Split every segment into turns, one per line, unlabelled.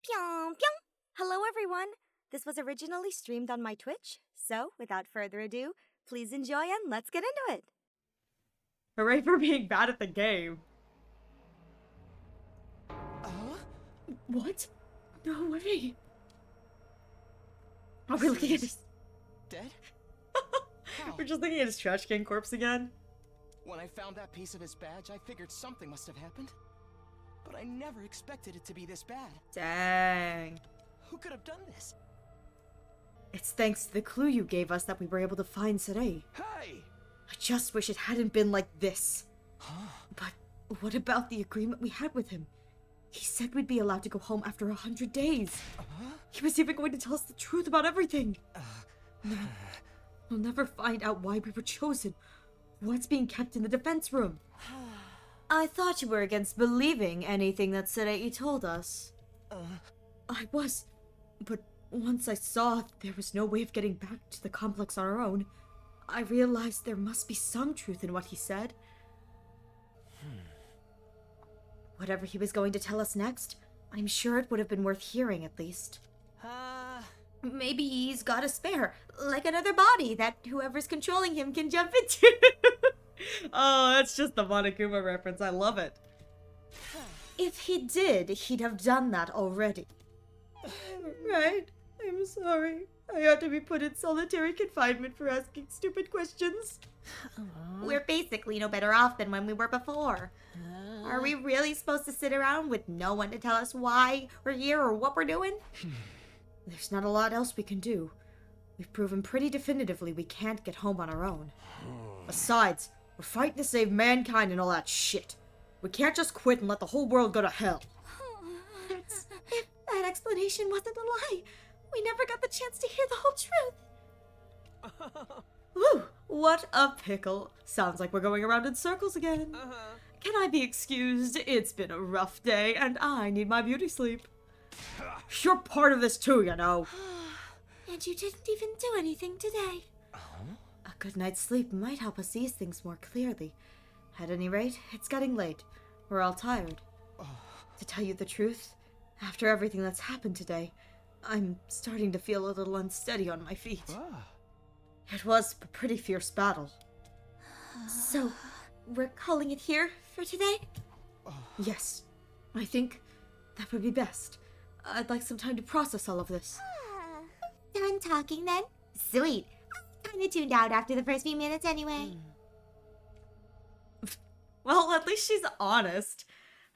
Pyong pyong! Hello everyone! This was originally streamed on my Twitch, so without further ado, please enjoy and let's get into it!
Hooray for being bad at the game. What? No way. Are we looking at his...
Dead?
We're just looking at his trash can corpse again?
When I found that piece of his badge, I figured something must have happened. But I never expected it to be this bad.
Dang.
Who could have done this?
It's thanks to the clue you gave us that we were able to find Sarei.
Hey!
I just wish it hadn't been like this.
Huh?
But what about the agreement we had with him? He said we'd be allowed to go home after 100 days. He was even going to tell us the truth about everything. No, we'll never find out why we were chosen. What's being kept in the defense room? I thought you were against believing anything that Sarei told us. I was, but once I saw there was no way of getting back to the complex on our own, I realized there must be some truth in what he said. Whatever he was going to tell us next, I'm sure it would have been worth hearing at least. Maybe he's got a spare, like another body that whoever's controlling him can jump into. Oh, that's just the Monokuma reference. I love it. If he did, he'd have done that already. Right. I'm sorry. I ought to be put in solitary confinement for asking stupid questions. We're basically no better off than when we were before. Are we really supposed to sit around with no one to tell us why we're here or what we're doing? There's not a lot else we can do. We've proven pretty definitively we can't get home on our own. Besides, we're fighting to save mankind and all that shit. We can't just quit and let the whole world go to hell. If that explanation wasn't a lie, we never got the chance to hear the whole truth. Whew, what a pickle. Sounds like we're going around in circles again. Can I be excused? It's been a rough day, and I need my beauty sleep. You're part of this too, you know. And you didn't even do anything today. A good night's sleep might help us see things more clearly. At any rate, it's getting late. We're all tired. To tell you the truth, after everything that's happened today, I'm starting to feel a little unsteady on my feet. It was a pretty fierce battle. So, we're calling it here for today? Yes, I think that would be best. I'd like some time to process all of this.
Done talking then? Sweet. I'm kinda tuned out after the first few minutes anyway.
Well, at least she's honest.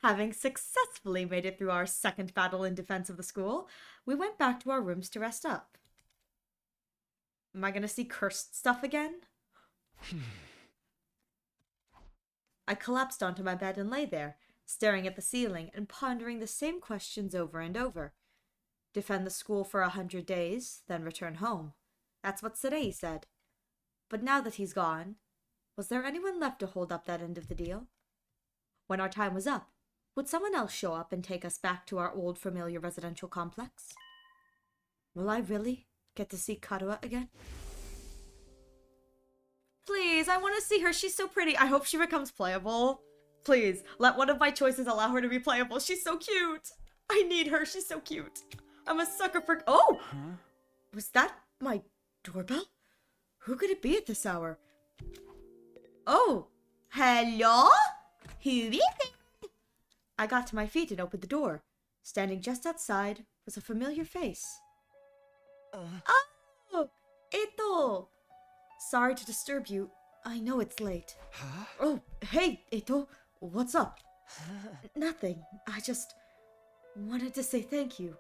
Having successfully made it through our second battle in defense of the school, we went back to our rooms to rest up. Am I gonna see cursed stuff again? I collapsed onto my bed and lay there, staring at the ceiling and pondering the same questions over and over. Defend the school for 100 days, then return home. That's what Sarei said. But now that he's gone, was there anyone left to hold up that end of the deal? When our time was up, would someone else show up and take us back to our old familiar residential complex? Will I really get to see Karua again? Please, I want to see her. She's so pretty. I hope she becomes playable. Please, let one of my choices allow her to be playable. She's so cute. I need her. She's so cute. I'm a sucker for... Oh! Was that my doorbell? Who could it be at this hour? Oh! Hello? Who is it? I got to my feet and opened the door. Standing just outside was a familiar face. Oh! Eto! Sorry to disturb you. I know it's late. Oh, hey, Eto. What's up? Nothing. I just wanted to say thank you.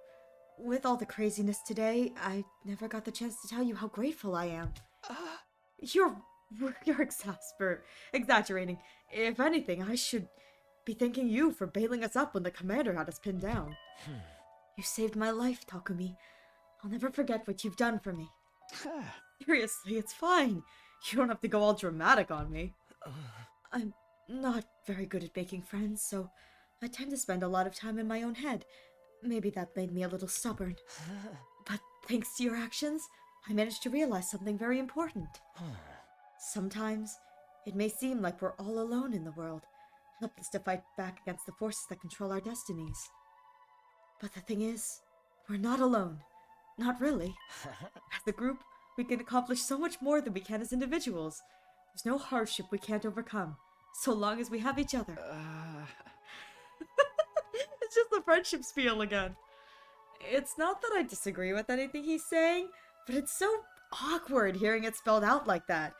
With all the craziness today, I never got the chance to tell you how grateful I am. You're exaggerating. If anything, I should be thanking you for bailing us up when the commander had us pinned down. You saved my life, Takumi. I'll never forget what you've done for me. Seriously, it's fine. You don't have to go all dramatic on me. I'm not very good at making friends, so I tend to spend a lot of time in my own head. Maybe that made me a little stubborn. But thanks to your actions, I managed to realize something very important. Sometimes, it may seem like we're all alone in the world, helpless to fight back against the forces that control our destinies. But the thing is, we're not alone. Not really. As a group, we can accomplish so much more than we can as individuals. There's no hardship we can't overcome, so long as we have each other. It's just the friendship spiel again. It's not that I disagree with anything he's saying, but it's so awkward hearing it spelled out like that.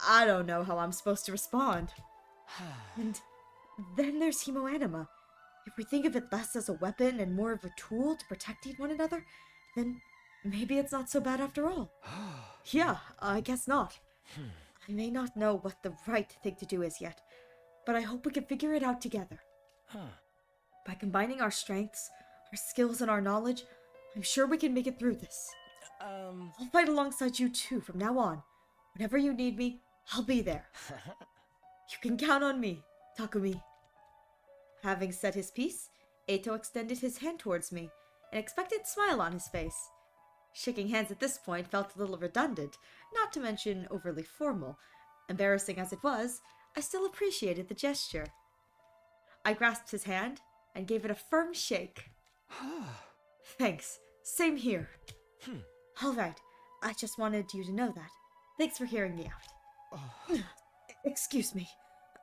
I don't know how I'm supposed to respond. And then there's hemoanima. If we think of it less as a weapon and more of a tool to protect one another, then maybe it's not so bad after all. Yeah, I guess not. I may not know what the right thing to do is yet, but I hope we can figure it out together. By combining our strengths, our skills, and our knowledge, I'm sure we can make it through this. I'll fight alongside you too from now on. Whenever you need me, I'll be there. You can count on me, Takumi. Having said his piece, Eito extended his hand towards me, an expectant smile on his face. Shaking hands at this point felt a little redundant, not to mention overly formal. Embarrassing as it was, I still appreciated the gesture. I grasped his hand and gave it a firm shake. Thanks. Same here. All right. I just wanted you to know that. Thanks for hearing me out. Excuse me.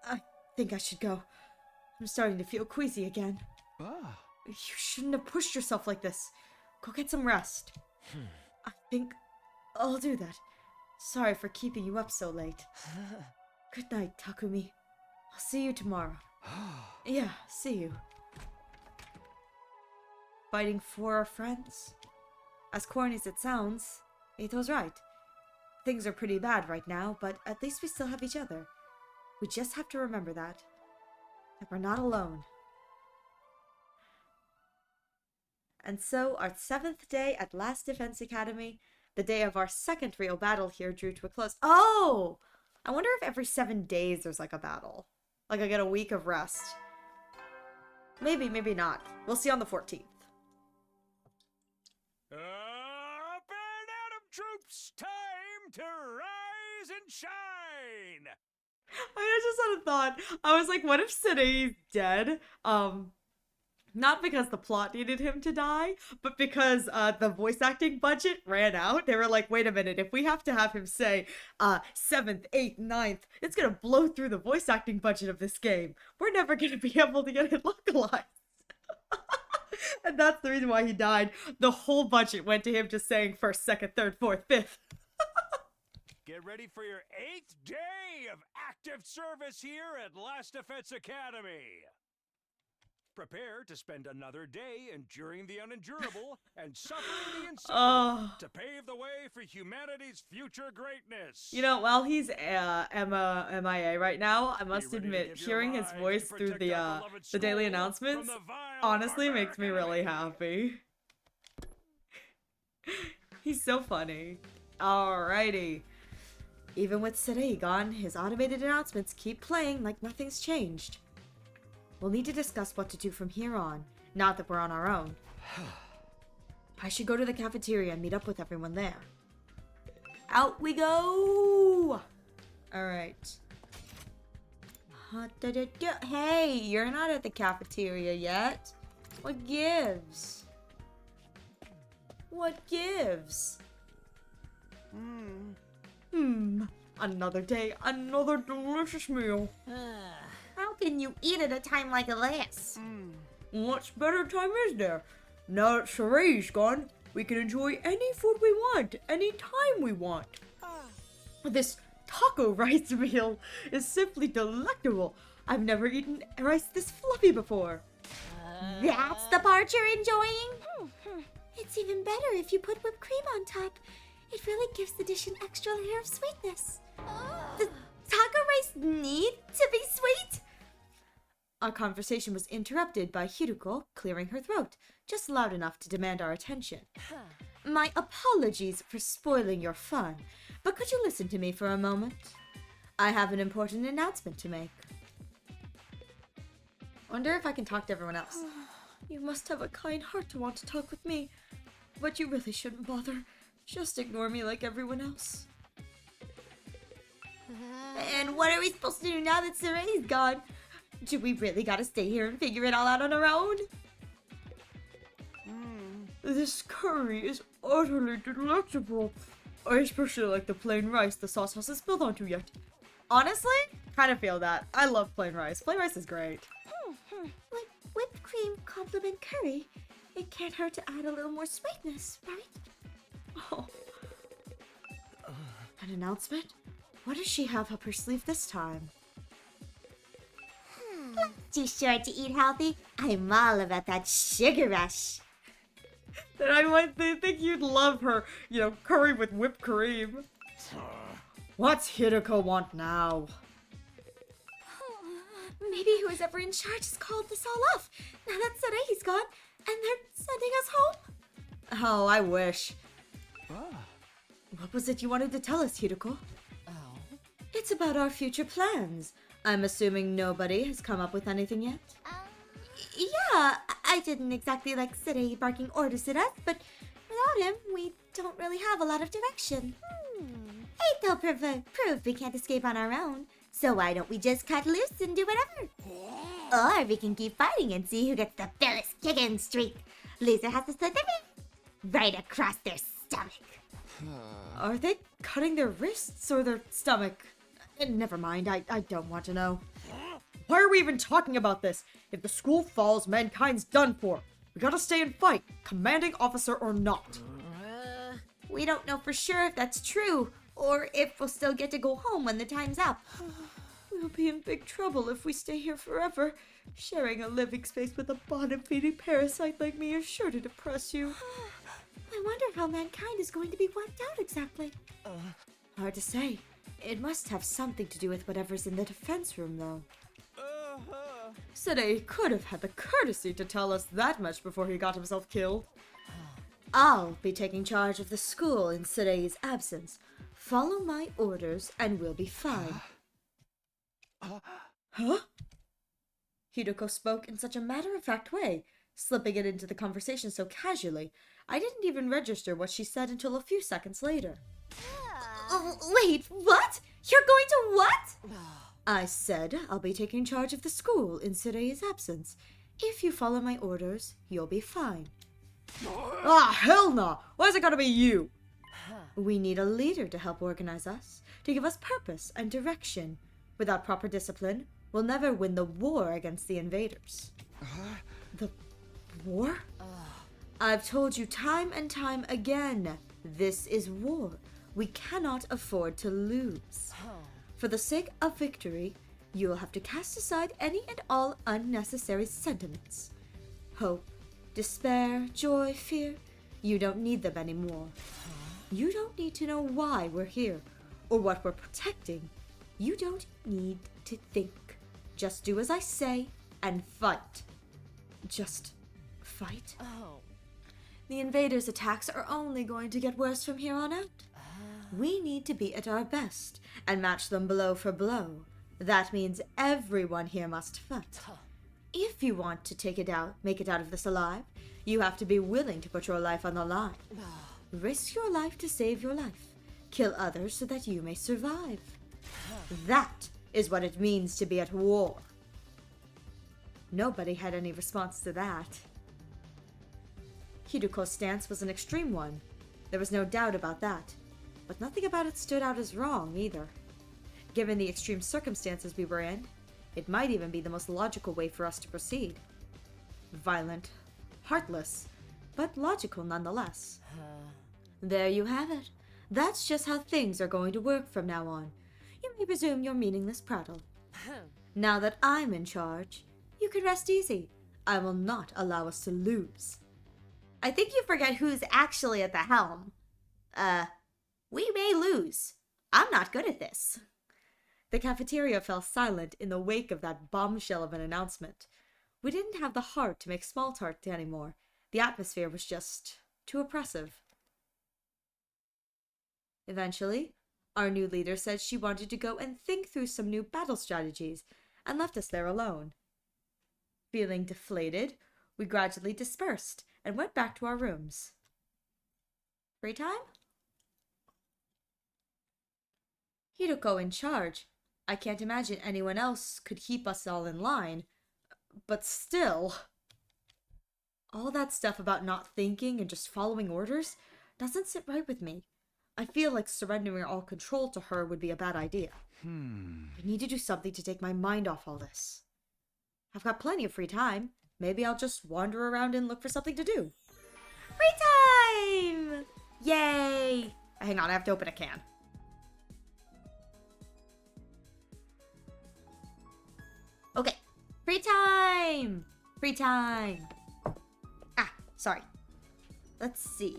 I think I should go. I'm starting to feel queasy again. You shouldn't have pushed yourself like this. Go get some rest. I think I'll do that. Sorry for keeping you up so late. Good night, Takumi. I'll see you tomorrow. Yeah, see you. Fighting for our friends? As corny as it sounds, Eito's right. Things are pretty bad right now, but at least we still have each other. We just have to remember that we're not alone. And so, our 7th day at Last Defense Academy, the day of our second real battle here, drew to a close. Oh! I wonder if every 7 days there's like a battle. Like I get a week of rest. Maybe, maybe not. We'll see on the 14th.
Up and Atom troops, time to rise and shine!
I just had a thought. I was like, what if Sarei's dead? Not because the plot needed him to die, but because the voice acting budget ran out. They were like, wait a minute, if we have to have him say 7th, 8th, 9th, it's gonna blow through the voice acting budget of this game. We're never gonna be able to get it localized. And that's the reason why he died. The whole budget went to him just saying 1st, 2nd, 3rd, 4th, 5th.
Get ready for your 8th day of active service here at Last Defense Academy. Prepare to spend another day enduring the unendurable and suffering the insufferable to pave the way for humanity's future greatness.
You know, while he's MIA right now, I must admit, hearing his voice through the daily announcements honestly makes me really happy. He's so funny. Alrighty. Even with Sarei gone, his automated announcements keep playing like nothing's changed. We'll need to discuss what to do from here on, now that we're on our own. I should go to the cafeteria and meet up with everyone there. Out we go! Alright. Hey, you're not at the cafeteria yet. What gives? What gives? Another day, another delicious meal.
How can you eat at a time like this?
What better time is there? Now that Sarei's gone, we can enjoy any food we want, any time we want. This taco rice meal is simply delectable. I've never eaten rice this fluffy before.
That's the part you're enjoying? It's even better if you put whipped cream on top. It really gives the dish an extra layer of sweetness. Does taco rice need to be sweet?
Our conversation was interrupted by Hiruko clearing her throat, just loud enough to demand our attention. My apologies for spoiling your fun, but could you listen to me for a moment? I have an important announcement to make. Wonder if I can talk to everyone else. You must have a kind heart to want to talk with me, but you really shouldn't bother. Just ignore me like everyone else. And what are we supposed to do now that Sarei's gone? Do we really gotta stay here and figure it all out on our own? This curry is utterly delectable. I especially like the plain rice the sauce hasn't spilled onto yet. Honestly, kind of feel that. I love plain rice. Plain rice is great.
Would whipped cream complement curry? It can't hurt to add a little more sweetness, right?
Oh. An announcement? What does she have up her sleeve this time?
Too short to eat healthy? I'm all about that sugar rush.
Then I might think you'd love her, curry with whipped cream. What's Hiruko want now?
Maybe who's ever in charge has called this all off. Now that Sarei's gone, and they're sending us home.
Oh, I wish. What was it you wanted to tell us, Hiruko? It's about our future plans. I'm assuming nobody has come up with anything yet?
Yeah, I didn't exactly like Sarei barking orders at us, but without him, we don't really have a lot of direction. Hey, they'll prove we can't escape on our own, so why don't we just cut loose and do whatever? Or we can keep fighting and see who gets the Phyllis kicking streak. Loser has to slit their wrist right across their stomach.
Are they cutting their wrists or their stomach? Never mind, I don't want to know. Why are we even talking about this? If the school falls, mankind's done for. We gotta stay and fight, commanding officer or not.
We don't know for sure if that's true, or if we'll still get to go home when the time's up.
We'll be in big trouble if we stay here forever. Sharing a living space with a bottom-feeding parasite like me is sure to depress you.
I wonder how mankind is going to be wiped out exactly.
Hard to say. It must have something to do with whatever's in the defense room, though. Sarei could have had the courtesy to tell us that much before he got himself killed. I'll be taking charge of the school in Sarei's absence. Follow my orders and we'll be fine. Huh? Hiruko spoke in such a matter-of-fact way, slipping it into the conversation so casually, I didn't even register what she said until a few seconds later.
Wait, what? You're going to what?
I said I'll be taking charge of the school in Sarei's absence. If you follow my orders, you'll be fine. Ah, hell no! Why's it gotta be you? We need a leader to help organize us, to give us purpose and direction. Without proper discipline, we'll never win the war against the invaders. The war? I've told you time and time again, this is war. We cannot afford to lose. For the sake of victory, you'll have to cast aside any and all unnecessary sentiments. Hope, despair, joy, fear, you don't need them anymore. You don't need to know why we're here, or what we're protecting. You don't need to think. Just do as I say, and fight. Just fight? The invaders' attacks are only going to get worse from here on out. We need to be at our best, and match them blow for blow. That means everyone here must fight. If you want to make it out of this alive, you have to be willing to put your life on the line. Risk your life to save your life. Kill others so that you may survive. That is what it means to be at war. Nobody had any response to that. Hiruko's stance was an extreme one. There was no doubt about that. But nothing about it stood out as wrong, either. Given the extreme circumstances we were in, it might even be the most logical way for us to proceed. Violent, heartless, but logical nonetheless. There you have it. That's just how things are going to work from now on. You may resume your meaningless prattle. Now that I'm in charge, you can rest easy. I will not allow us to lose.
I think you forget who's actually at the helm. We may lose. I'm not good at this.
The cafeteria fell silent in the wake of that bombshell of an announcement. We didn't have the heart to make small talk anymore. The atmosphere was just too oppressive. Eventually, our new leader said she wanted to go and think through some new battle strategies and left us there alone. Feeling deflated, we gradually dispersed and went back to our rooms. Free time? Hiruko in charge. I can't imagine anyone else could keep us all in line. But still... All that stuff about not thinking and just following orders doesn't sit right with me. I feel like surrendering all control to her would be a bad idea. I need to do something to take my mind off all this. I've got plenty of free time. Maybe I'll just wander around and look for something to do. Free time! Yay! Hang on, I have to open a can. Okay, free time! Free time! Ah, sorry. Let's see.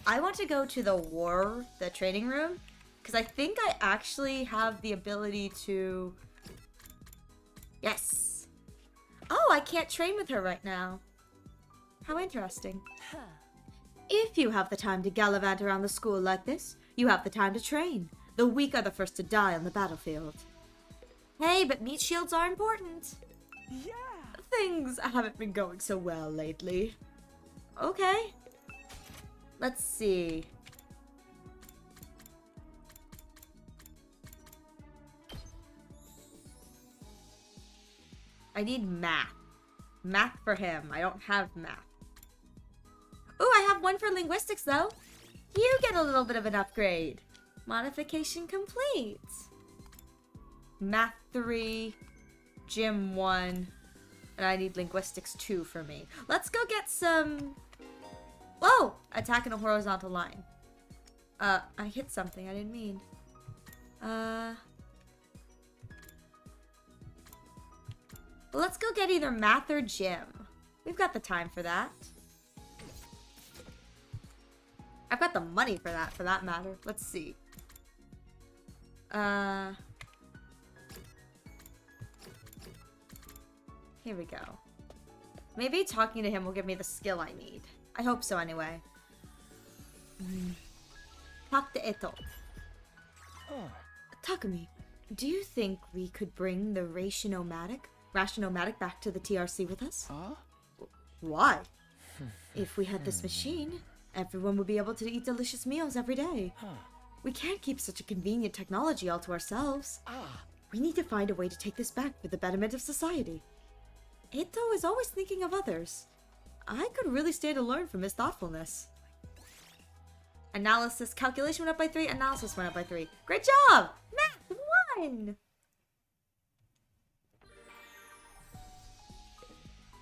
I want to go to the training room, because I think I actually have the ability to... Yes! Oh, I can't train with her right now. How interesting. If you have the time to gallivant around the school like this, you have the time to train. The weak are the first to die on the battlefield. Hey, but meat shields are important. Yeah. Things haven't been going so well lately. Okay. Let's see. I need math. Math for him. I don't have math. Ooh, I have one for linguistics, though. You get a little bit of an upgrade. Modification complete. Math 3, Gym 1, and I need linguistics 2 for me. Let's go get some... Whoa! Attack in a horizontal line. I hit something I didn't mean. Well, let's go get either math or gym. We've got the time for that. I've got the money for that matter. Let's see. Here we go. Maybe talking to him will give me the skill I need. I hope so anyway. Talk to Eto. Takumi, do you think we could bring the Ratianomatic back to the TRC with us?
Huh?
Why? If we had this machine, everyone would be able to eat delicious meals every day. We can't keep such a convenient technology all to ourselves. We need to find a way to take this back for the betterment of society. Eto is always thinking of others. I could really stand to learn from his thoughtfulness. Analysis. Calculation went up by 3. Analysis went up by 3. Great job! Math 1!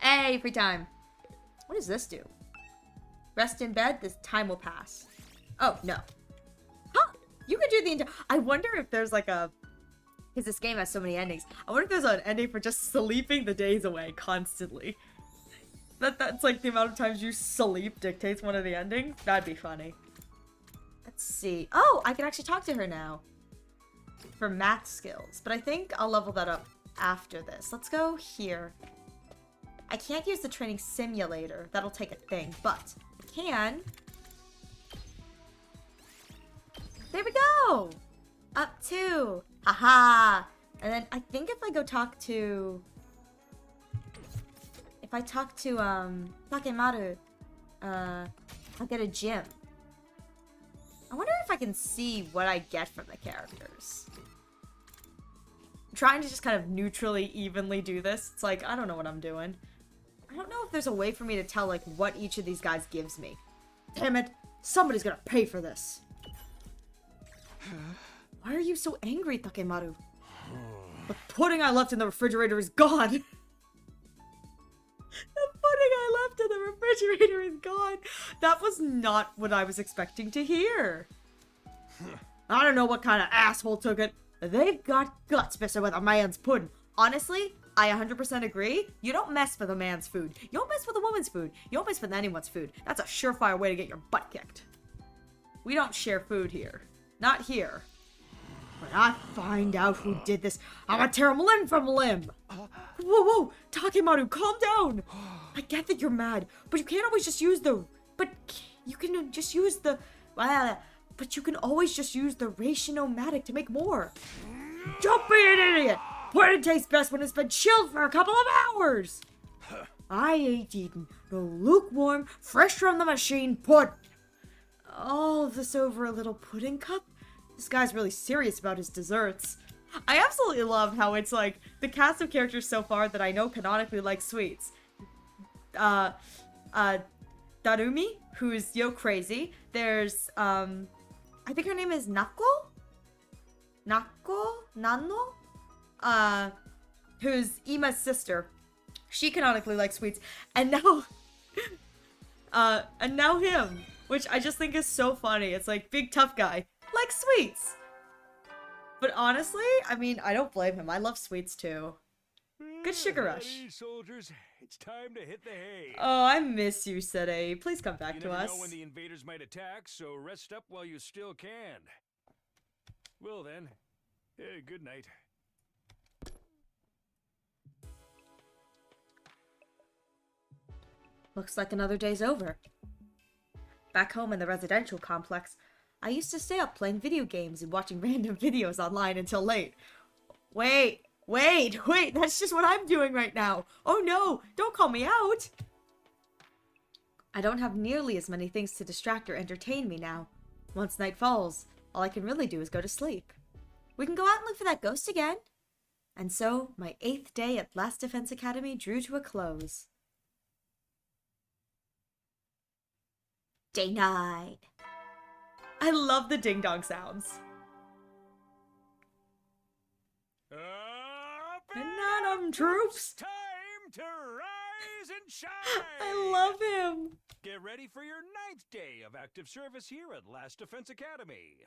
Hey, free time. What does this do? Rest in bed, this time will pass. Oh, no. Huh! You could do the entire... I wonder if there's like a... Because this game has so many endings. I wonder if there's an ending for just sleeping the days away constantly. That's like the amount of times you sleep dictates one of the endings. That'd be funny. Let's see. Oh, I can actually talk to her now. For math skills. But I think I'll level that up after this. Let's go here. I can't use the training simulator. That'll take a thing. But I can. There we go! Up 2. Haha! And then I think if I go talk to... If I talk to, Takemaru, I'll get a gym. I wonder if I can see what I get from the characters. I'm trying to just kind of neutrally, evenly do this. It's like, I don't know what I'm doing. I don't know if there's a way for me to tell, like, what each of these guys gives me. Damn it! Somebody's gonna pay for this! Why are you so angry, Takemaru? The pudding I left in the refrigerator is gone! The pudding I left in the refrigerator is gone. That was not what I was expecting to hear. I don't know what kind of asshole took it. They've got guts messing with a man's pudding. Honestly, I 100% agree. You don't mess with a man's food. You don't mess with a woman's food. You don't mess with anyone's food. That's a surefire way to get your butt kicked. We don't share food here. Not here. When I find out who did this, I'm gonna tear him limb from limb. Whoa, Takemaru, calm down. I get that you're mad, but you can't always just use the... But you can just use the... But you can always just use the Ratianomatic to make more. Don't be an idiot. Pudding tastes best when it's been chilled for a couple of hours. I ain't eating no lukewarm, fresh from the machine pudding. All of this over a little pudding cup? This guy's really serious about his desserts. I absolutely love how it's like the cast of characters so far that I know canonically like sweets. Darumi, who's yo crazy. There's, I think her name is Nako? Nano? Who's Ima's sister. She canonically likes sweets. And now, him, which I just think is so funny. It's like, big tough guy, likes sweets. But honestly, I mean, I don't blame him. I love sweets too. Good sugar rush.
Ready, soldiers, it's time to hit the hay.
Oh, I miss you, Sede. Please come back
You
to
never
us.
know when the invaders might attack, so rest up while you still can. Well then, good night.
Looks like another day's over. Back home in the residential complex, I used to stay up playing video games and watching random videos online until late. Wait, that's just what I'm doing right now. Oh no, don't call me out. I don't have nearly as many things to distract or entertain me now. Once night falls, all I can really do is go to sleep. We can go out and look for that ghost again. And so, my 8th day at Last Defense Academy drew to a close.
Day 9.
I love the ding-dong sounds.
Up
And not troops.
Time to rise and shine.
I love him.
Get ready for your 9th day of active service here at Last Defense Academy.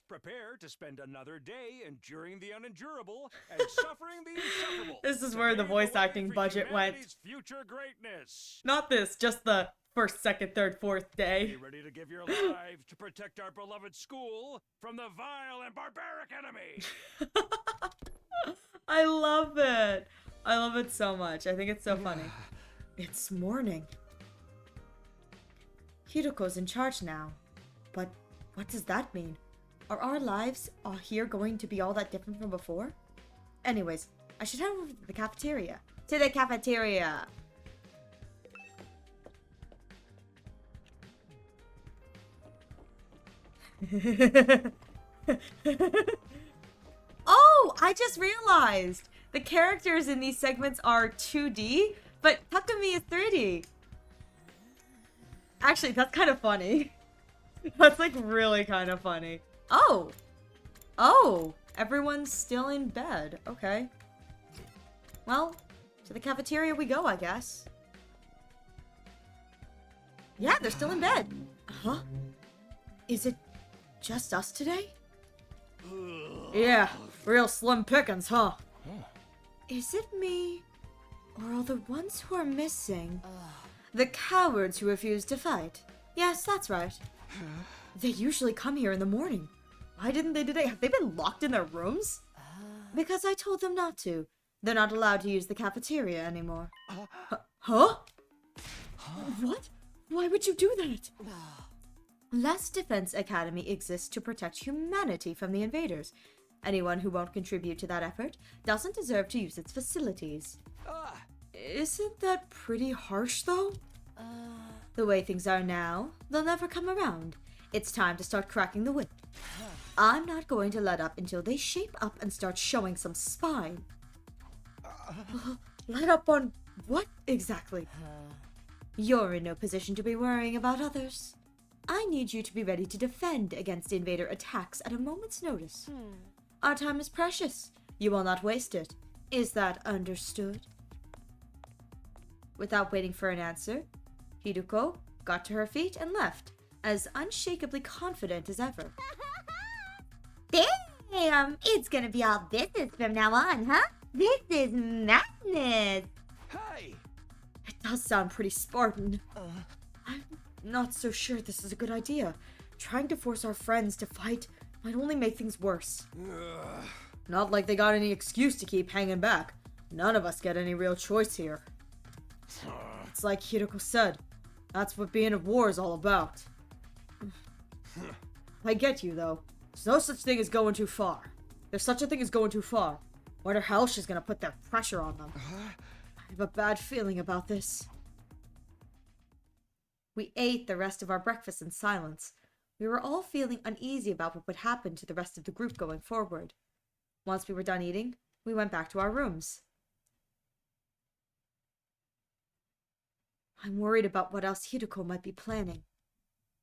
Prepare to spend another day enduring the unendurable and suffering the insufferable.
This is
to
where the
pave
voice
way
acting
for
budget went.
humanity's future greatness.
Not this, just the first, second, third, fourth day.
Be ready to give your lives to protect our beloved school from the vile and barbaric enemy.
I love it. I love it so much. I think it's so funny. It's morning. Hiruko's in charge now. But what does that mean? Are our lives here going to be all that different from before? Anyways, I should head over to the cafeteria. To the cafeteria! Oh, I just realized! The characters in these segments are 2D, but Takumi is 3D. Actually, that's kind of funny. That's like really kind of funny. Oh! Oh! Everyone's still in bed. Okay. Well, to the cafeteria we go, I guess. Yeah, they're still in bed. Huh? Is it just us today? Yeah, real slim pickings, huh? Is it me? Or are the ones who are missing the cowards who refuse to fight? Yes, that's right. They usually come here in the morning. Why didn't they today? Have they been locked in their rooms? Because I told them not to. They're not allowed to use the cafeteria anymore. Huh? What? Why would you do that? Last Defense Academy exists to protect humanity from the invaders. Anyone who won't contribute to that effort doesn't deserve to use its facilities. Isn't that pretty harsh, though? The way things are now, they'll never come around. It's time to start cracking the whip. I'm not going to let up until they shape up and start showing some spine. Let up on what exactly? You're in no position to be worrying about others. I need you to be ready to defend against invader attacks at a moment's notice. Our time is precious. You will not waste it. Is that understood? Without waiting for an answer, Hiruko got to her feet and left, as unshakably confident as ever.
Damn! It's gonna be all business from now on, huh? This is madness!
Hey!
It does sound pretty Spartan. I'm not so sure this is a good idea. Trying to force our friends to fight might only make things worse. Not like they got any excuse to keep hanging back. None of us get any real choice here. It's like Hiruko said. That's what being at war is all about. I get you, though. There's no such thing as going too far. There's such a thing as going too far. Wonder how she's gonna put that pressure on them. I have a bad feeling about this. We ate the rest of our breakfast in silence. We were all feeling uneasy about what would happen to the rest of the group going forward. Once we were done eating, we went back to our rooms. I'm worried about what else Hiruko might be planning.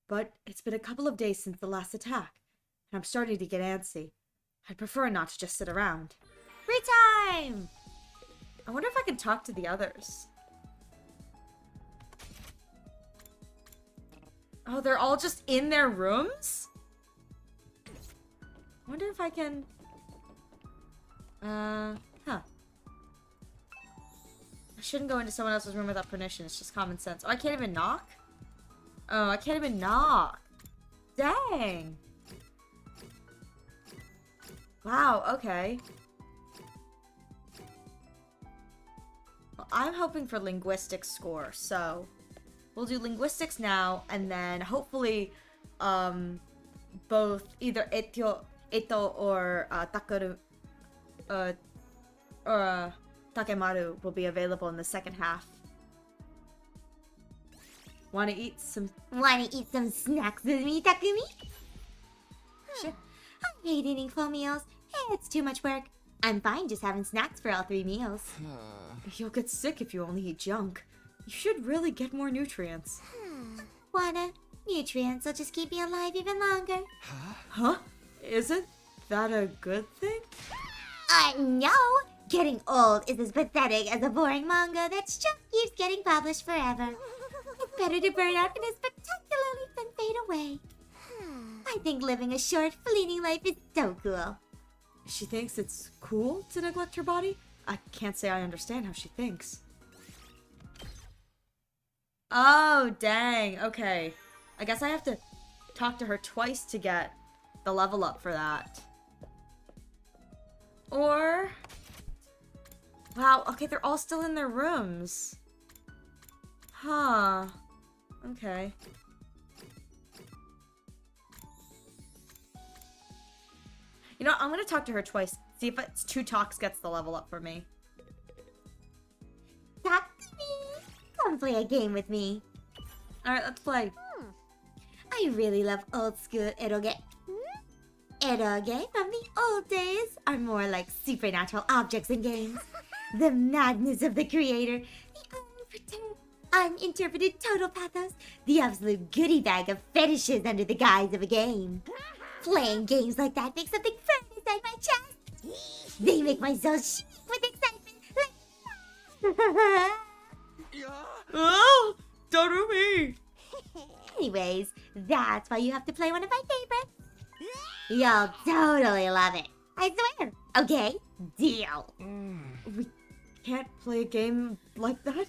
But it's been a couple of days since the last attack, and I'm starting to get antsy. I'd prefer not to just sit around. Free time! I wonder if I can talk to the others. Oh, they're all just in their rooms? I wonder if I can... I shouldn't go into someone else's room without permission. It's just common sense. Oh, I can't even knock? Oh, I can't even knock. Dang. Wow, okay. Well, I'm hoping for linguistics score, so we'll do linguistics now, and then hopefully, both either Ito or Takemaru will be available in the second half. Wanna eat some
snacks with me, Takumi?
Sure.
I hate eating full meals. It's too much work. I'm fine just having snacks for all 3 meals.
You'll get sick if you only eat junk. You should really get more nutrients.
Wanna? Nutrients will just keep me alive even longer.
Huh? Isn't that a good thing?
No! Getting old is as pathetic as a boring manga that just keeps getting published forever. It's better to burn out in a spectacularly than fade away. I think living a short, fleeting life is so cool.
She thinks it's cool to neglect her body? I can't say I understand how she thinks. Oh, dang. Okay. I guess I have to talk to her twice to get the level up for that. Or... Wow, okay, they're all still in their rooms. Huh. Okay. You know what? I'm gonna talk to her twice. See if it's 2 talks gets the level up for me.
Takumi, come play a game with me.
Alright, let's play.
I really love old school eroge. Eroge from the old days are more like supernatural objects in games. The madness of the creator, the uninterpreted total pathos, the absolute goodie bag of fetishes under the guise of a game. Playing games like that makes something burn inside my chest. They make my soul shake with excitement.
Oh! Darumi!
Anyways, that's why you have to play one of my favorites. You'll totally love it. I swear. Okay? Deal.
We can't play a game like that?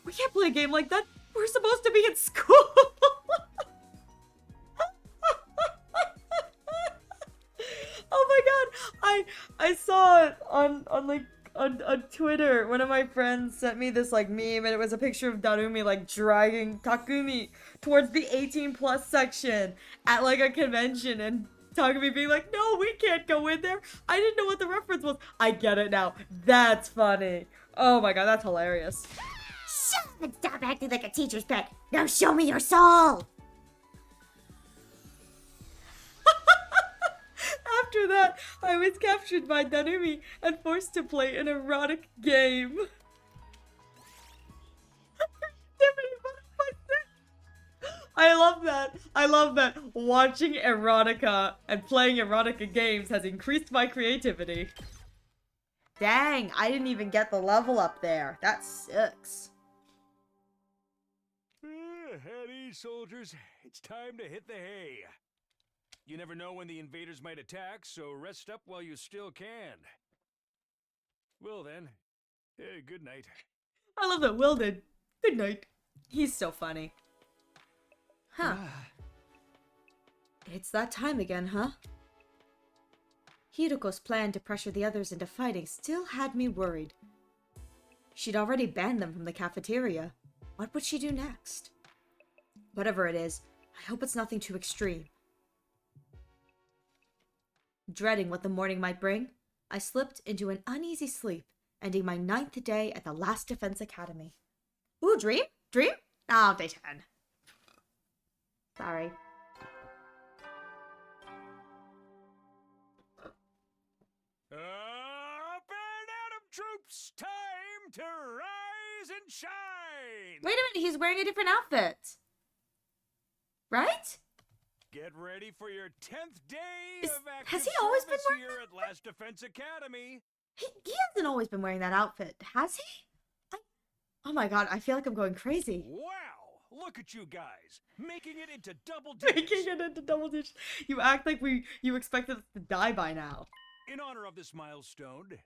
We can't play a game like that. We're supposed to be in school. Oh my god. I saw it on Twitter. One of my friends sent me this like meme, and it was a picture of Darumi like dragging Takumi towards the 18+ section at like a convention, and Takumi being like, "No, we can't go in there. I didn't know what the reference was." I get it now. That's funny. Oh my god, that's hilarious.
Shut up and stop acting like a teacher's pet. Now show me your soul.
After that, I was captured by Darumi and forced to play an erotic game. I love that. I love that. Watching erotica and playing erotica games has increased my creativity. Dang, I didn't even get the level up there. That sucks.
At ease, soldiers. It's time to hit the hay. You never know when the invaders might attack, so rest up while you still can. Well then, good night.
I love that Will did. Good night. He's so funny. Huh. It's that time again, huh? Hiruko's plan to pressure the others into fighting still had me worried. She'd already banned them from the cafeteria. What would she do next? Whatever it is, I hope it's nothing too extreme. Dreading what the morning might bring, I slipped into an uneasy sleep, ending my 9th day at the last Defense Academy. Ooh, dream? Dream? Oh, day 10. Sorry.
Up and Atom troops, time to rise and shine!
Wait a minute, he's wearing a different outfit. Right?
Get ready for your 10th day of active
has he always been
service
wearing
here at Last Defense Academy.
He hasn't always been wearing that outfit, has he? Oh my god, I feel like I'm going crazy.
Wow! Look at you guys, making it into double digits.
Making it into double digits. You act like you expected us to die by now.
In honor of this milestone,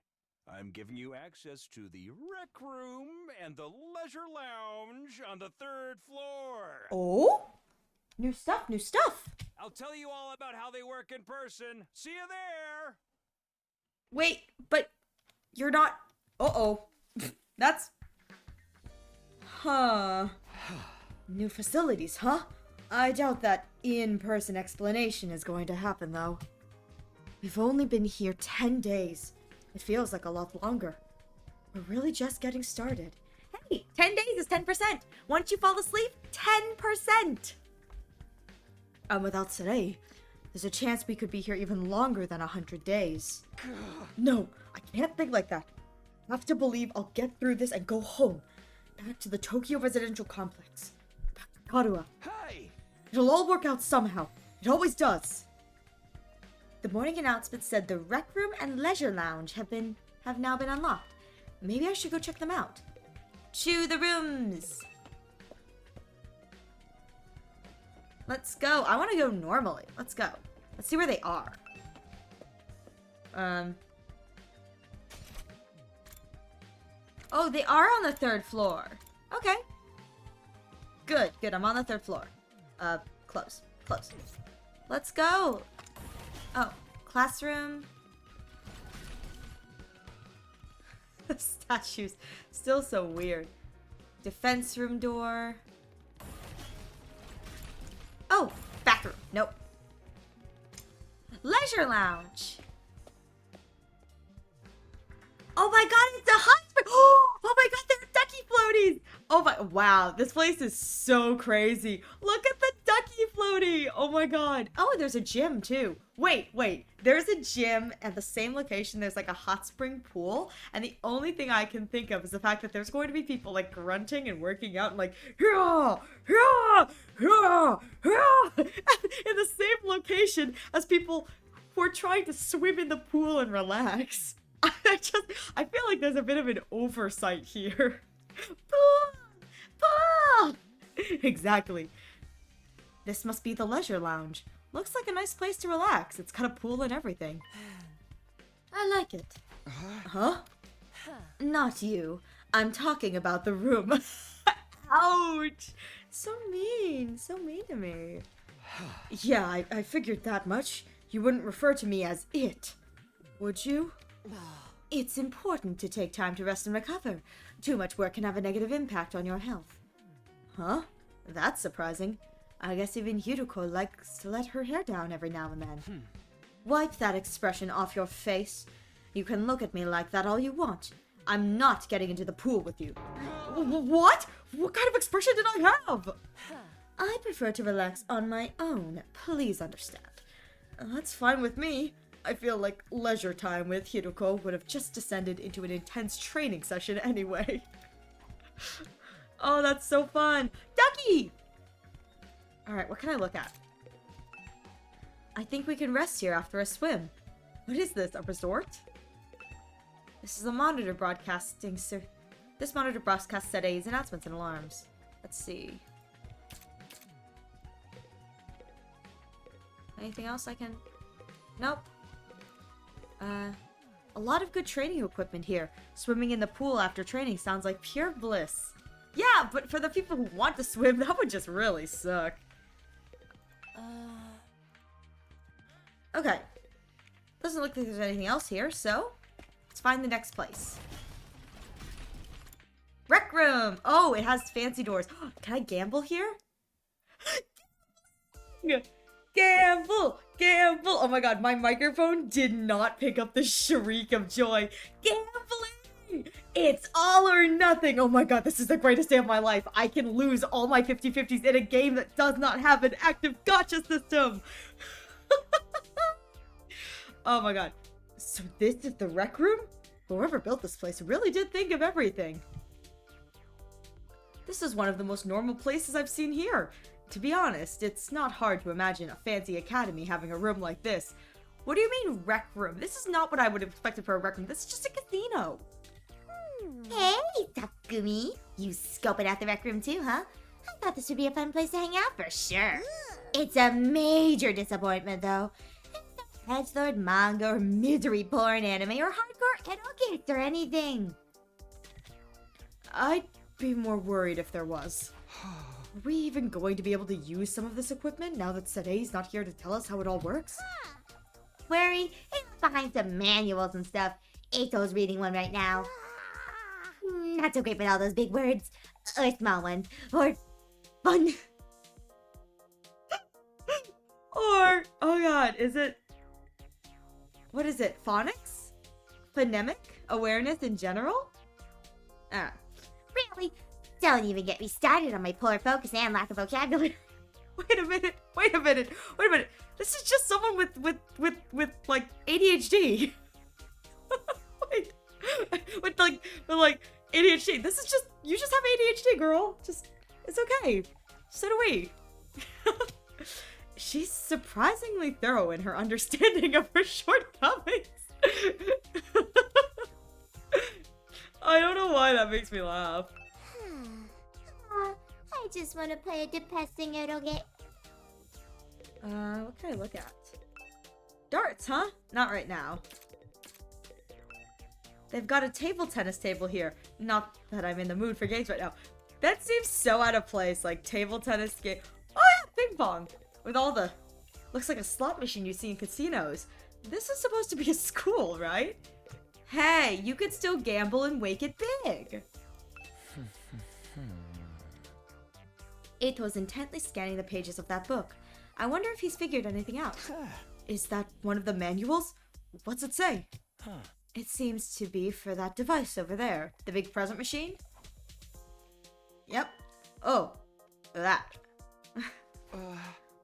I'm giving you access to the rec room and the leisure lounge on the 3rd floor.
Oh? New stuff, new stuff.
I'll tell you all about how they work in person. See you there!
Wait, but you're not... Uh-oh. That's... Huh. New facilities, huh? I doubt that in-person explanation is going to happen, though. We've only been here 10 days. It feels like a lot longer. We're really just getting started. Hey, 10 days is 10%. Once you fall asleep, 10%. And without today, there's a chance we could be here even longer than 100 days. No, I can't think like that. I have to believe I'll get through this and go home. Back to the Tokyo residential complex. Back to Karua.
Hey!
It'll all work out somehow. It always does. The morning announcement said the rec room and leisure lounge have now been unlocked. Maybe I should go check them out. To the rooms! Let's go. I want to go normally. Let's go. Let's see where they are. Oh, they are on the 3rd floor. Okay. Good, good. I'm on the 3rd floor. Close. Close. Let's go. Oh, classroom. The statue's still so weird. Defense room door. Oh, bathroom. Nope. Leisure lounge. Oh my god, it's a hot spring. Oh my god, there are ducky floaties. Oh my, wow, this place is so crazy. Look at the ducky floaty. Oh my god. Oh, there's a gym too. Wait. There's a gym at the same location. There's like a hot spring pool. And the only thing I can think of is the fact that there's going to be people like grunting and working out and like, hurrah, hurrah, hurrah, hurrah, in the same location as people who are trying to swim in the pool and relax. I feel like there's a bit of an oversight here. Pool! Exactly. This must be the leisure lounge. Looks like a nice place to relax. It's got a pool and everything. I like it. Huh? Not you. I'm talking about the room. Ouch! So mean to me. Yeah, I figured that much. You wouldn't refer to me as it, would you? It's important to take time to rest and recover. Too much work can have a negative impact on your health. Huh? That's surprising. I guess even Hiruko likes to let her hair down every now and then. Wipe that expression off your face. You can look at me like that all you want. I'm not getting into the pool with you. What? What kind of expression did I have? I prefer to relax on my own. Please understand. That's fine with me. I feel like leisure time with Hiruko would have just descended into an intense training session anyway. Oh, that's so fun. Ducky! Alright, what can I look at? I think we can rest here after a swim. What is this, a resort? This is a monitor broadcasting, sir. This monitor broadcasts set aids, announcements, and alarms. Let's see. Anything else I can... Nope. A lot of good training equipment here. Swimming in the pool after training sounds like pure bliss. Yeah, but for the people who want to swim, that would just really suck. Okay. Doesn't look like there's anything else here, so let's find the next place. Rec room! Oh, it has fancy doors. Can I gamble here? Gamble! Gamble! Oh my god, my microphone did not pick up the shriek of joy. Gambling! It's all or nothing! Oh my god, this is the greatest day of my life. I can lose all my 50-50s in a game that does not have an active gacha system! Oh my god. So this is the rec room? Whoever built this place really did think of everything. This is one of the most normal places I've seen here. To be honest, it's not hard to imagine a fancy academy having a room like this. What do you mean, rec room? This is not what I would have expected for a rec room. This is just a casino.
Hey, Takumi. You scoping out the rec room too, huh? I thought this would be a fun place to hang out for sure. It's a major disappointment, though. It's no edgelord manga or misery porn anime or hardcore erogates or anything.
I'd be more worried if there was. Are we even going to be able to use some of this equipment now that Sadei's not here to tell us how it all works?
Worry, it's behind some manuals and stuff. Ito's reading one right now. Not so great with all those big words. Or small ones. Or fun.
Or, oh god, what is it, phonics? Phonemic? Awareness in general? Ah.
Really? Don't even get me started on my poor focus and lack of vocabulary.
Wait a minute. This is just someone with like ADHD. Wait. With like ADHD. This is just, you just have ADHD, girl. It's okay. So do we. She's surprisingly thorough in her understanding of her shortcomings. I don't know why that makes me laugh.
I just want to play a depressing eroge.
What can I look at? Darts, huh? Not right now. They've got a table tennis table here. Not that I'm in the mood for games right now. That seems so out of place, like table tennis game. Oh yeah, ping pong! With all the... Looks like a slot machine you see in casinos. This is supposed to be a school, right? Hey, you could still gamble and wake it big! Ito's intently scanning the pages of that book. I wonder if he's figured anything out. Is that one of the manuals? What's it say? It seems to be for that device over there. The big present machine? Yep. Oh, that.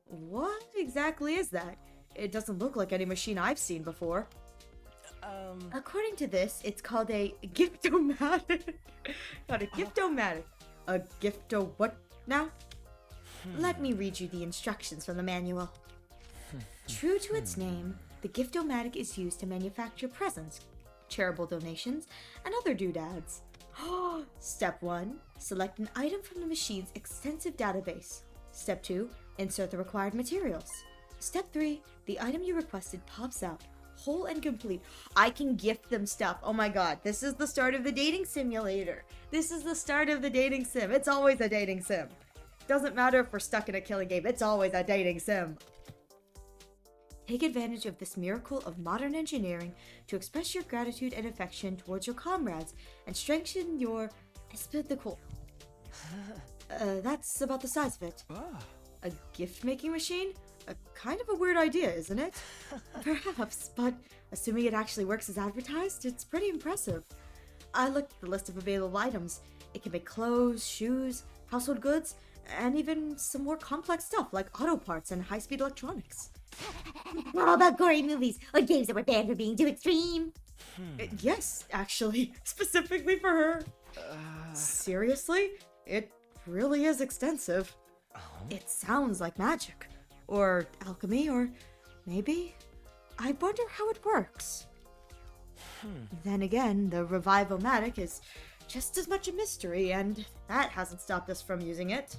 What exactly is that? It doesn't look like any machine I've seen before. According to this, it's called a giftomatic. Not a giftomatic. A gifto what now? Let me read you the instructions from the manual. True to its name, the giftomatic is used to manufacture presents, charitable donations, and other doodads. Step 1. Select an item from the machine's extensive database. Step 2. Insert the required materials. Step 3. The item you requested pops out, whole and complete. I can gift them stuff. Oh my god, this is the start of the dating simulator. This is the start of the dating sim. It's always a dating sim. Doesn't matter if we're stuck in a killing game, it's always a dating sim. Take advantage of this miracle of modern engineering to express your gratitude and affection towards your comrades and strengthen your esprit. That's about the size of it. A gift-making machine? A kind of a weird idea, isn't it? Perhaps, but assuming it actually works as advertised, it's pretty impressive. I looked at the list of available items. It can make clothes, shoes, household goods, and even some more complex stuff like auto parts and high-speed electronics.
All about gory movies or games that were banned for being too extreme.
Yes, actually, specifically for her. Seriously? It really is extensive. It sounds like magic, or alchemy, or maybe... I wonder how it works. Then again, the Revivomatic is just as much a mystery, and that hasn't stopped us from using it.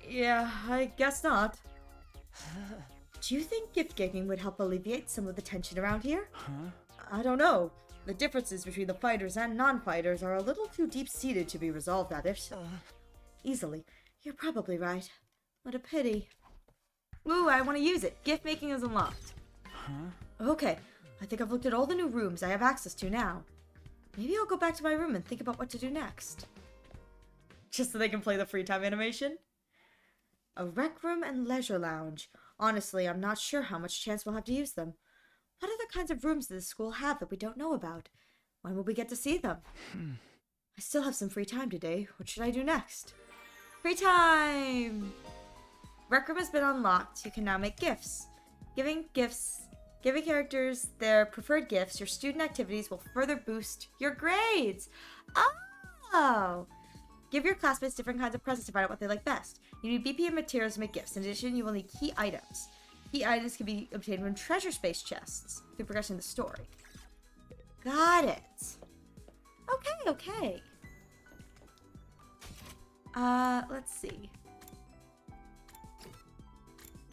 Yeah, I guess not. Do you think gift-giving would help alleviate some of the tension around here? I don't know. The differences between the fighters and non-fighters are a little too deep-seated to be resolved at it. Easily. You're probably right. What a pity. Ooh, I want to use it. Gift-making is unlocked. Okay, I think I've looked at all the new rooms I have access to now. Maybe I'll go back to my room and think about what to do next. Just so they can play the free time animation? A rec room and leisure lounge. Honestly, I'm not sure how much chance we'll have to use them. What other kinds of rooms does the school have that we don't know about? When will we get to see them? I still have some free time today. What should I do next? Free time! Rec room has been unlocked. You can now make gifts. Giving characters their preferred gifts, your student activities will further boost your grades. Oh! Give your classmates different kinds of presents to find out what they like best. You need BP and materials to make gifts. In addition, you will need key items. Key items can be obtained from treasure space chests through progressing the story. Got it. Okay. Let's see.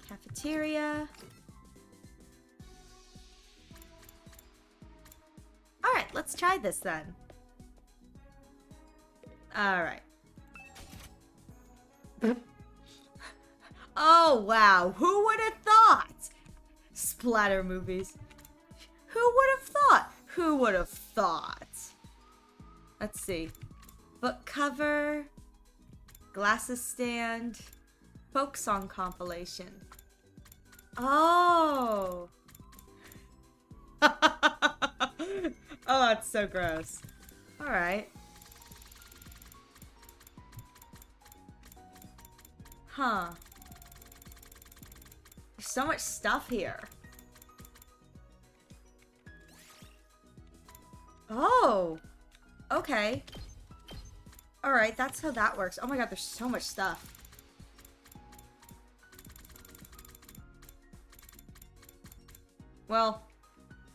Cafeteria. Alright, let's try this then. Alright. Oh, wow. Who would have thought? Splatter movies. Who would have thought? Who would have thought? Let's see. Book cover. Glasses stand. Folk song compilation. Oh. Oh, that's so gross. Alright. Huh. There's so much stuff here. Oh. Okay. Alright, that's how that works. Oh my god, there's so much stuff. Well,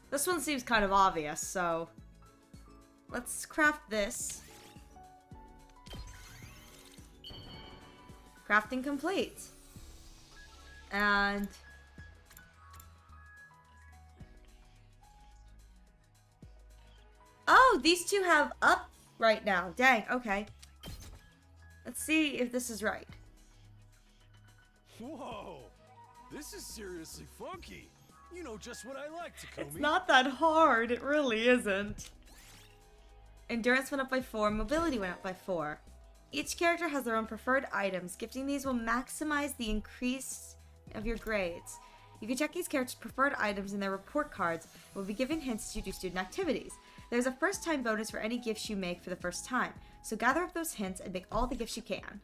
this one seems kind of obvious, so let's craft this. Crafting complete. And oh, these two have up right now. Dang, okay. Let's see if this is right.
Whoa! This is seriously funky. You know just what I like, Takumi.
It's not that hard. It really isn't. Endurance went up by 4. Mobility went up by 4. Each character has their own preferred items. Gifting these will maximize the increase of your grades. You can check these characters' preferred items in their report cards and will be given hints as you do student activities. There's a first time bonus for any gifts you make for the first time, so gather up those hints and make all the gifts you can.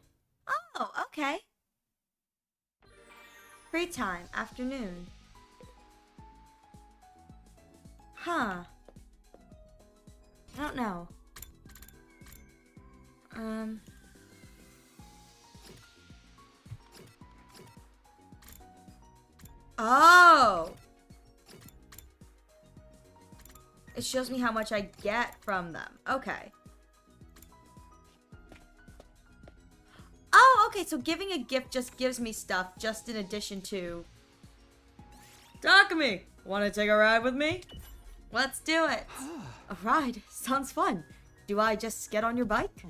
Oh, okay. Free time, afternoon. Huh. I don't know. Oh! It shows me how much I get from them. Okay. Oh, okay, so giving a gift just gives me stuff just in addition to... Takumi! Want to take a ride with me? Let's do it. A ride? Sounds fun. Do I just get on your bike?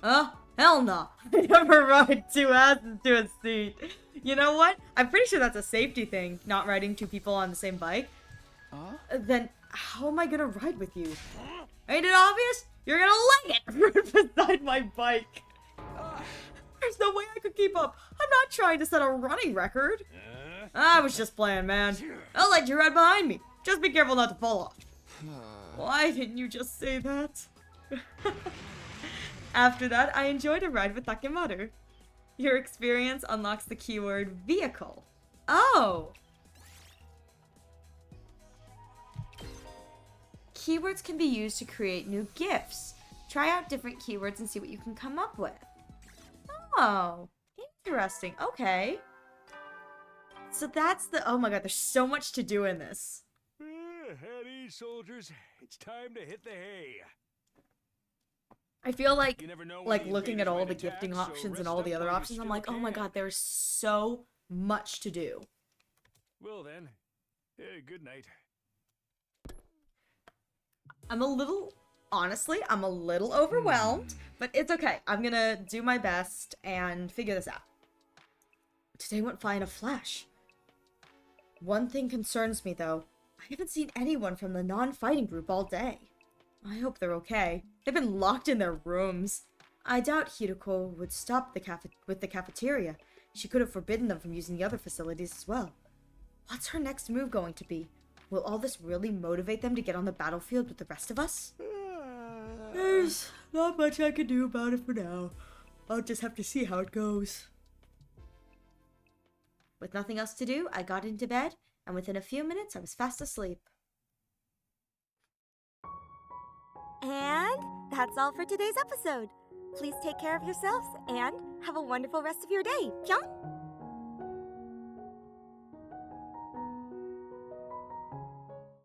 Hell no. I never ride two asses to a seat. You know what? I'm pretty sure that's a safety thing, not riding two people on the same bike. Then how am I gonna ride with you? Ain't it obvious? You're gonna leg it right beside my bike. There's no way I could keep up. I'm not trying to set a running record. I was just playing, man. I'll let you ride behind me. Just be careful not to fall off. Why didn't you just say that? After that, I enjoyed a ride with Takemaru. Your experience unlocks the keyword vehicle. Oh! Keywords can be used to create new gifts. Try out different keywords and see what you can come up with. Oh, interesting. Okay. So that's the... Oh my god, there's so much to do in this.
At ease, soldiers. It's time to hit the hay.
I feel like
when
looking at all the gifting options and all the other options, I'm like, oh my god, there's so much to do.
Well then, good night.
Honestly, I'm a little overwhelmed, but it's okay. I'm gonna do my best and figure this out. Today went by in a flash. One thing concerns me though. I haven't seen anyone from the non-fighting group all day. I hope they're okay. They've been locked in their rooms. I doubt Hiruko would stop with the cafeteria. She could have forbidden them from using the other facilities as well. What's her next move going to be? Will all this really motivate them to get on the battlefield with the rest of us? There's not much I can do about it for now. I'll just have to see how it goes. With nothing else to do, I got into bed, and within a few minutes, I was fast asleep.
And that's all for today's episode. Please take care of yourselves and have a wonderful rest of your day. Pyong!